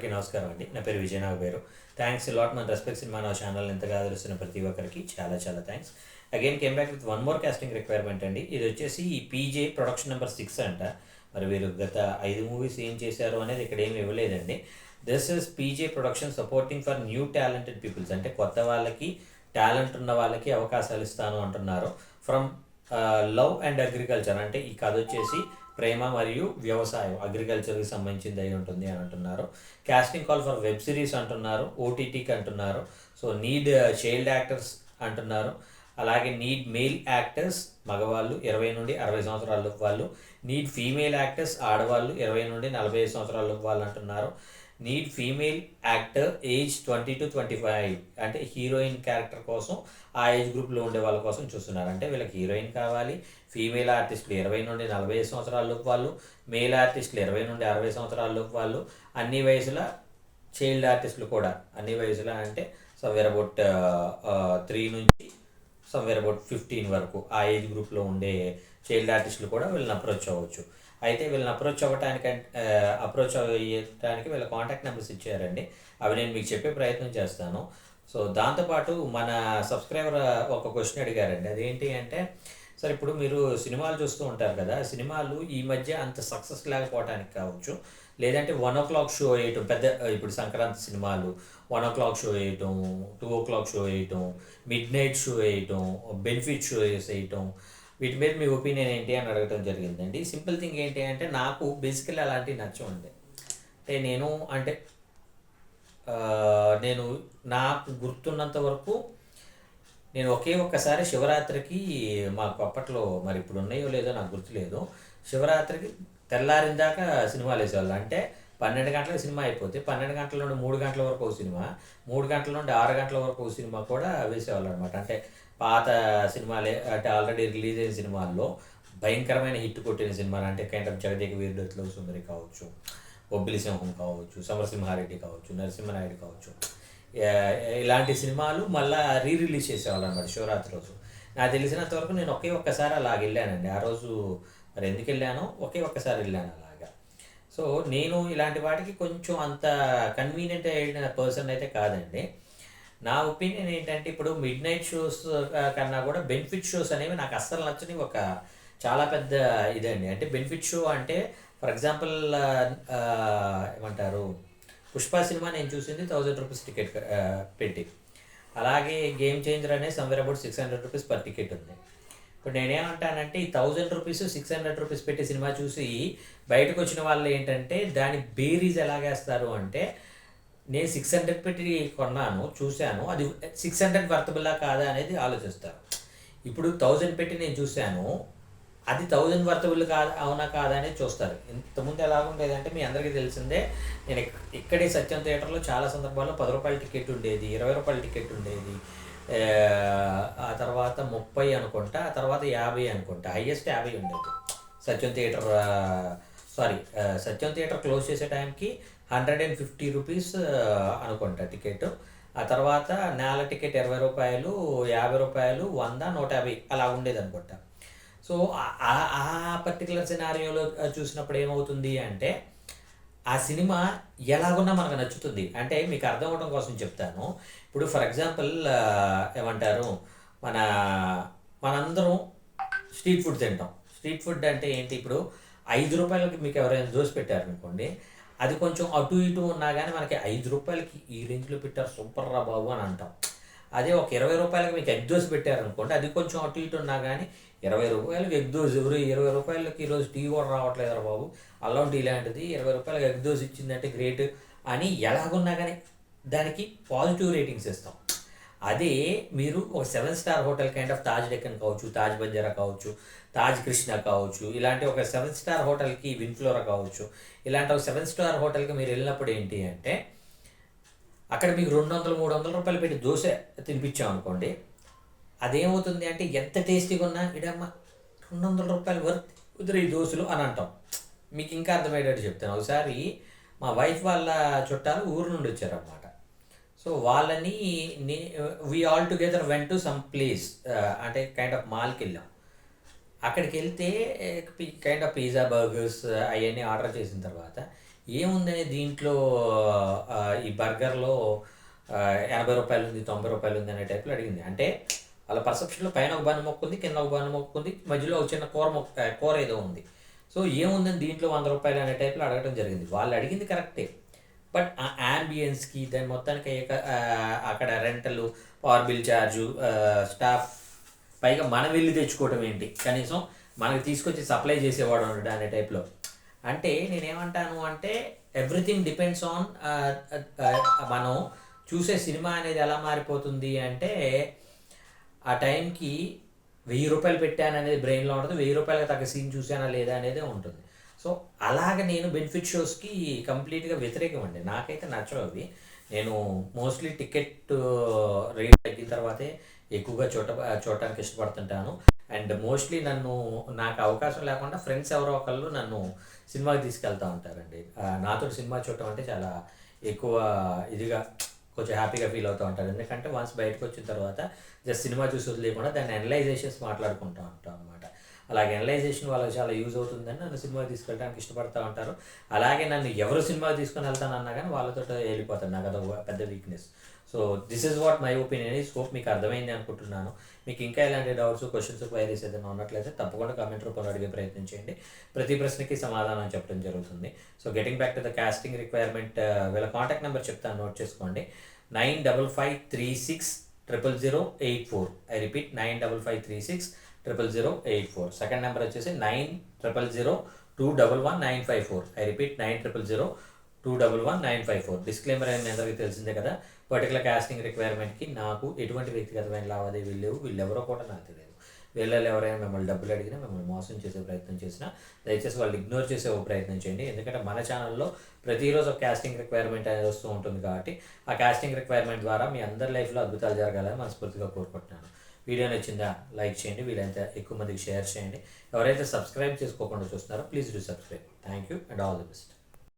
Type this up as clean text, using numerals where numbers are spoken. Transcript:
అందరికీ నమస్కారం అండి. నా పేరు విజయ్ నాగ. థ్యాంక్స్ లాట్ మన రెస్పెక్ట్ సినిమా నా ఛానల్ ఎంతగా ఆదరిస్తున్న ప్రతి ఒక్కరికి చాలా చాలా thanks. Again came back with one more casting requirement అండి. ఇది వచ్చేసి పీజే ప్రొడక్షన్ నెంబర్ 6 అంట. మరి వీరు గత 5 మూవీస్ ఏం చేశారు అనేది ఇక్కడ ఏమి ఇవ్వలేదండి. This is PJ production supporting for new talented peoples, అంటే కొత్త వాళ్ళకి, టాలెంట్ ఉన్న వాళ్ళకి అవకాశాలు ఇస్తాను అంటున్నారు. ఫ్రమ్ లవ్ అండ్ అగ్రికల్చర్, అంటే ఈ కథ వచ్చేసి ప్రేమ మరియు వ్యవసాయం, అగ్రికల్చర్కి సంబంధించింది అయి ఉంటుంది అని అంటున్నారు. Casting call for web series అంటున్నారు, ఓటీటీకి అంటున్నారు. సో నీడ్ చైల్డ్ యాక్టర్స్ అంటున్నారు. అలాగే నీడ్ మేల్ యాక్టర్స్ మగవాళ్ళు 20 నుండి 60 సంవత్సరాల వాళ్ళు, నీడ్ ఫీమేల్ యాక్టర్స్ ఆడవాళ్ళు 20 నుండి 45 సంవత్సరాల వాళ్ళు అంటున్నారు. Need female actor age 20 to 25, అంటే హీరోయిన్ క్యారెక్టర్ కోసం ఆ ఏజ్ గ్రూప్లో ఉండే వాళ్ళ కోసం చూస్తున్నారు. అంటే వీళ్ళకి హీరోయిన్ కావాలి. ఫీమేల్ ఆర్టిస్టులు 20 నుండి 45 సంవత్సరాల వాళ్ళు, మేల్ ఆర్టిస్టులు 20 నుండి 60 సంవత్సరాల వాళ్ళు, అన్ని వయసుల చైల్డ్ ఆర్టిస్టులు కూడా అన్ని వయసుల, అంటే సమ్వేర్ అబౌట్ 3 నుంచి సమ్వేర్ అబౌట్ 15 వరకు ఆ ఏజ్ గ్రూప్లో ఉండే చైల్డ్ ఆర్టిస్టులు కూడా వీళ్ళని అప్రోచ్ అవ్వచ్చు. అయితే వీళ్ళని అప్రోచ్ అయ్యడానికి వీళ్ళ కాంటాక్ట్ నెంబర్స్ ఇచ్చారండి. అవి నేను మీకు చెప్పే ప్రయత్నం చేస్తాను. సో దాంతోపాటు మన సబ్స్క్రైబర్ ఒక క్వశ్చన్ అడిగారండి. అదేంటి అంటే, సార్ ఇప్పుడు మీరు సినిమాలు చూస్తూ ఉంటారు కదా, సినిమాలు ఈ మధ్య అంత సక్సెస్ లేకపోవడానికి కావచ్చు, లేదంటే 1 o'clock షో వేయటం, పెద్ద ఇప్పుడు సంక్రాంతి సినిమాలు 1 o'clock షో వేయటం, 2 o'clock షో వేయటం, మిడ్ నైట్ షో వేయటం, బెనిఫిట్ షో వేయటం, వీటి మీద మీ ఒపీనియన్ ఏంటి అని అడగటం జరిగిందండి. సింపుల్ థింగ్ ఏంటి అంటే, నాకు బేసికల్లీ అలాంటివి నచ్చవండి. అంటే నేను నాకు గుర్తున్నంత వరకు నేను ఒక్కసారి శివరాత్రికి, మాకు అప్పట్లో మరి ఇప్పుడు ఉన్నాయో లేదో నాకు గుర్తులేదు, శివరాత్రికి తెల్లారిన దాకా సినిమాలు వేసేవాళ్ళు. అంటే 12 గంటలకు సినిమా అయిపోతే 12 గంటల నుండి 3 గంటల వరకు ఒక సినిమా, 3 గంటల నుండి 6 గంటల వరకు ఒక సినిమా కూడా వేసేవాళ్ళు అనమాట. అంటే పాత సినిమాలే, అంటే ఆల్రెడీ రిలీజ్ అయిన సినిమాల్లో భయంకరమైన హిట్ కొట్టిన సినిమాలు, అంటే కైండ్ ఆఫ్ జగదేక వీరుడులో సుందరి కావచ్చు, బొబ్బిలి సింహం కావచ్చు, సమరసింహారెడ్డి కావచ్చు, నరసింహనాయుడు కావచ్చు, ఇలాంటి సినిమాలు మళ్ళీ రిలీజ్ చేసేవాళ్ళు అనమాట శివరాత్రి రోజు. నాకు తెలిసినంత వరకు నేను ఒక్కసారి అలాగ వెళ్ళానండి. ఆ రోజు మరి ఎందుకు వెళ్ళానో ఒక్కసారి వెళ్ళాను అలాగా. సో నేను ఇలాంటి వాటికి కొంచెం అంత కన్వీనియంట్ అయిన పర్సన్ అయితే కాదండి. నా ఒపీనియన్ ఏంటంటే, ఇప్పుడు మిడ్ నైట్ షోస్ కన్నా కూడా బెనిఫిట్ షోస్ అనేవి నాకు అస్సలు నచ్చని ఒక చాలా పెద్ద ఇదండి. అంటే బెనిఫిట్ షో అంటే, ఫర్ ఎగ్జాంపుల్ ఏమంటారు, పుష్ప సినిమా నేను చూసింది 1000 రూపీస్ టికెట్ పెట్టి. అలాగే గేమ్ చేంజర్ అనేది somewhere about 600 rupees per ticket ఉంది. ఇప్పుడు నేనేమంటానంటే, ఈ 1000 రూపీస్ 600 రూపీస్ పెట్టి సినిమా చూసి బయటకు వచ్చిన వాళ్ళు ఏంటంటే, దాని బేరీజ్ ఎలాగేస్తారు అంటే, నేను 600 పెట్టి కొన్నాను, చూశాను, అది 600 వర్తబుల్లా కాదా అనేది ఆలోచిస్తారు. ఇప్పుడు 1000 పెట్టి నేను చూశాను, అది 1000 వర్తబుల్ కాదా, అవునా కాదా అనేది చూస్తారు. ఇంతకుముందు ఎలాగుండేదంటే, మీ అందరికీ తెలిసిందే, నేను ఇక్కడే సత్యం థియేటర్లో చాలా సందర్భాల్లో 10 రూపాయల టికెట్ ఉండేది, 20 రూపాయల టికెట్ ఉండేది, ఆ తర్వాత 30 అనుకుంటా, ఆ తర్వాత 50 అనుకుంటా, హైయెస్ట్ 50 ఉండేది. సత్యం థియేటర్ క్లోజ్ చేసే టైంకి 150 రూపీస్ అనుకుంటా టికెట్. ఆ తర్వాత నేల టికెట్ 20 రూపాయలు, 50 రూపాయలు, 100, 150 అలా ఉండేది అనుకుంటా. సో ఆ పర్టికులర్ సినారియోలో చూసినప్పుడు ఏమవుతుంది అంటే, ఆ సినిమా ఎలాగున్నా మనకు నచ్చుతుంది. అంటే మీకు అర్థం అవడం కోసం చెప్తాను. ఇప్పుడు ఫర్ ఎగ్జాంపుల్ ఏమంటారు, మనందరం స్ట్రీట్ ఫుడ్ తింటాం. స్ట్రీట్ ఫుడ్ అంటే ఏంటి, ఇప్పుడు 5 రూపాయలకి మీకు ఎవరైనా దోశ పెట్టారనుకోండి, అది కొంచెం అటు ఇటు ఉన్నా కానీ మనకి 5 రూపాయలకి ఈ రేంజ్లో పెట్టారు, సూపర్ రా బాబు అని అంటాం. అదే ఒక 20 రూపాయలకి మీకు ఎగ్ దోశ పెట్టారనుకోండి, అది కొంచెం అటు ఇటు ఉన్నా కానీ 20 రూపాయలకి ఎగ్ దోశ, 20 రూపాయలకి ఈరోజు టీ కూడా రావట్లేదు రా బాబు, అల్లం టీ లాంటిది 20 రూపాయలకి ఎగ్ దోశ ఇచ్చిందంటే గ్రేట్ అని ఎలాగున్నా కానీ దానికి పాజిటివ్ రేటింగ్స్ ఇస్తాం. అదే మీరు ఒక 7 star hotel kind of Taj Deccan కావచ్చు, తాజ్ బంజారా కావచ్చు, తాజ్ కృష్ణ కావచ్చు, ఇలాంటి ఒక 7 స్టార్ హోటల్కి, విన్ఫ్లోరా కావచ్చు, ఇలాంటి ఒక 7 స్టార్ హోటల్కి మీరు వెళ్ళినప్పుడు ఏంటి అంటే, అక్కడ మీకు 200-300 రూపాయలు పెట్టి దోశ తినిపించాం అనుకోండి, అదేమవుతుంది అంటే, ఎంత టేస్టీగా ఉన్నా ఇడమ్మ 200 రూపాయలు వర్త్ కుదిరే ఈ దోశలు అని అంటాం. మీకు ఇంకా అర్థమయ్యేటట్టు చెప్తాను. ఒకసారి మా వైఫ్ వాళ్ళ చుట్టాలు ఊరు నుండి వచ్చారన్నమాట. సో వాళ్ళని we all together went to some place, అంటే కైండ్ ఆఫ్ మాల్కి వెళ్ళాం. అక్కడికి వెళ్తే కైండ్ ఆఫ్ పిజ్జా, బర్గర్స్ అవన్నీ ఆర్డర్ చేసిన తర్వాత ఏముందని దీంట్లో ఈ బర్గర్‌లో 80 రూపాయలు ఉంది, 90 రూపాయలు ఉంది అనే టైప్‌లో అడిగింది. అంటే వాళ్ళ పర్సెప్షన్‌లో పైన ఒక బన్ మొక్క ఉంది, కింద ఒక బన్ మొక్క ఉంది, మధ్యలో ఒక చిన్న కూర ఏదో ఉంది. సో ఏముందని దీంట్లో 100 రూపాయలు అనే టైప్‌లో అడగడం జరిగింది. వాళ్ళు అడిగింది కరెక్టే. బట్ ఆ యాంబియన్స్‌కి దాని మొత్తానికి అక్కడ రెంటలు, పవర్ బిల్ ఛార్జు, స్టాఫ్, పైగా మనం వెళ్ళి తెచ్చుకోవడం ఏంటి, కనీసం మనకి తీసుకొచ్చి సప్లై చేసేవాడు ఉండడు అనే టైప్లో. అంటే నేనేమంటాను అంటే ఎవ్రీథింగ్ డిపెండ్స్ ఆన్ మనం చూసే సినిమా అనేది ఎలా మారిపోతుంది అంటే ఆ టైంకి 1000 రూపాయలు పెట్టాను అనేది బ్రెయిన్లో ఉంటుంది, 1000 రూపాయలకి తగ్గ సీన్ చూసానా లేదా అనేదే ఉంటుంది. సో అలాగ నేను బెనిఫిట్ షోస్కి కంప్లీట్గా వ్యతిరేకం అండి. నాకైతే నచ్చవు అవి. నేను మోస్ట్లీ టికెట్ రేట్ తగ్గిన తర్వాతే ఎక్కువగా చూడటానికి ఇష్టపడుతుంటాను. అండ్ మోస్ట్లీ నాకు అవకాశం లేకుండా ఫ్రెండ్స్ ఎవరో ఒకళ్ళు నన్ను సినిమాకి తీసుకెళ్తూ ఉంటారండి. నాతో సినిమా చూడటం అంటే చాలా ఎక్కువ ఇదిగా కొంచెం హ్యాపీగా ఫీల్ అవుతూ ఉంటారు. ఎందుకంటే వన్స్ బయటకు వచ్చిన తర్వాత జస్ట్ సినిమా చూసి వదిలేకుండా దాన్ని అనలైజేషన్స్ మాట్లాడుకుంటూ ఉంటాం అనమాట. అలాగే అనలైజేషన్ వాళ్ళకి చాలా యూజ్ అవుతుందని నన్ను సినిమాకి తీసుకెళ్ళడానికి ఇష్టపడుతూ ఉంటారు. అలాగే నన్ను ఎవరు సినిమాకి తీసుకొని వెళ్తానన్నా కానీ వాళ్ళతో వెళ్ళిపోతాను. నాకు అదొక పెద్ద weakness. So this is what my opinion is. Hope మీకు అర్థమైంది అనుకుంటున్నాను. మీకు ఇంకా ఎలాంటి డౌట్స్, క్వశ్చన్స్, క్వైరీస్ ఏదైనా ఉన్నట్లయితే తప్పకుండా కామెంట్ రూపంలో అడిగే ప్రయత్నం చేయండి. ప్రతి ప్రశ్నకి సమాధానం చెప్పడం జరుగుతుంది. So getting back to the casting requirement, వీళ్ళ కాంటాక్ట్ నెంబర్ చెప్తాను, నోట్ చేసుకోండి. 9553600084. I repeat 9553600084. సెకండ్ నెంబర్ వచ్చేసి 9002111954. I repeat 9002111954. డిస్క్లైమర్ అనేది మీ అందరికీ తెలిసిందే కదా. పర్టికులర్ కాస్టింగ్ రిక్వైర్మెంట్కి నాకు ఎటువంటి వ్యక్తిగతమైన లావాదేవీలు లేవు. వీళ్ళెవరో కూడా నాకు తెలియదు. వీళ్ళలో ఎవరైనా మిమ్మల్ని డబ్బులు అడిగినా, మిమ్మల్ని మోసం చేసే ప్రయత్నం చేసినా దయచేసి వాళ్ళు ఇగ్నోర్ చేసే ఒక ప్రయత్నం చేయండి. ఎందుకంటే మన ఛానల్లో ప్రతిరోజు ఒక కాస్టింగ్ రిక్వైర్మెంట్ అనేది వస్తూ ఉంటుంది కాబట్టి ఆ కాస్టింగ్ రిక్వైర్మెంట్ ద్వారా మీ అందరి లైఫ్లో అద్భుతాలు జరగాలని మనస్ఫూర్తిగా కోరుకుంటున్నాను. వీడియో నచ్చిందా లైక్ చేయండి, వీలైతే ఎక్కువ మందికి షేర్ చేయండి. ఎవరైతే సబ్స్క్రైబ్ చేసుకోకుండా చూస్తున్నారో please do subscribe. Thank you and all the best.